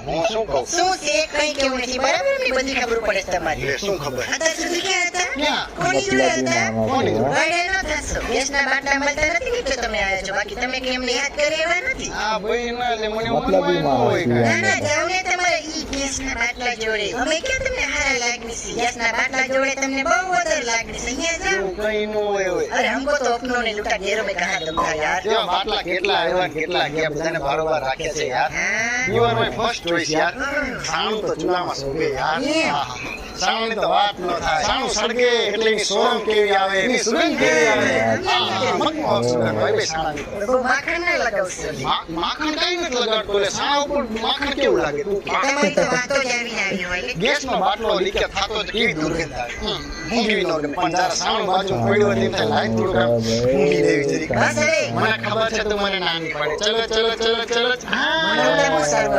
હું શું કહું? શું છે કઈ કેવું નથી બરાબર ને બધી ખબર પડે છે તમારી એટલે શું ખબર? અત્યાર સુધી ક્યાં હતા ક્યાં? કોની જોડે હતા કોની જોડે? વડે ન થશો ગેસના બાટલા મળતા નથી એટલે તમે આવ્યા છો બાકી તમે કઈ એમને યાદ કરે એવા નથી આ ભાઈ ના એટલે મને મતલબી મનમાં ન હોય માણસ ના કાંઈ. ના જાવ ને તમારે ઈ ગેસના બાટલા જોડે અમે ક્યાં તમને હારા લાગણી છે ગેસના બાટલા જોડે તમને બહુ વધારે લાગણી છે અહીંયા જાઓ એવું કંઈ ન હોય હવે. अरे हमको तो अपनों ने लूटा ढेरों में कहा तुम था यार જેવા બાટલા કેટલા આવ્યા ને કેટલા ગયા બધાને બારોબાર રાખ્યા છે યાર. हाँ, You are my first choice યાર. સાણું તો ચૂલામાં શોભે યાર. આહા. સાણુંની તો વાત ન થાય. સાણું સળગે એટલે એની સોરમ કેવી આવે, એની સુગંધ કેવી આવે. આહા, મનમોહક સુગંધ હોય બે સાણાની તો. वो माखन ना लगावશો માખણ કાંઈ નથી લગાડતો એટલે સાણા ઉપર માખણ કેવું લાગે તું તમારી તો વાતો જ આવી ના આવી હોય ગેસનો બાટલો લીકેજ થતો જ કેવી દુર્ગંધ આવે. ઊંઘી નો પણ જયારે સાણું બાજુ પડ્યું હોય તેમ થાય લાય થોડુંક આમ ઊંઘી લેવી જરીક. બસ હવે મને ખબર છે તું મને ના નહીં પાડે. ચલો ચલો ચલો ચલો. મને બહુ સારું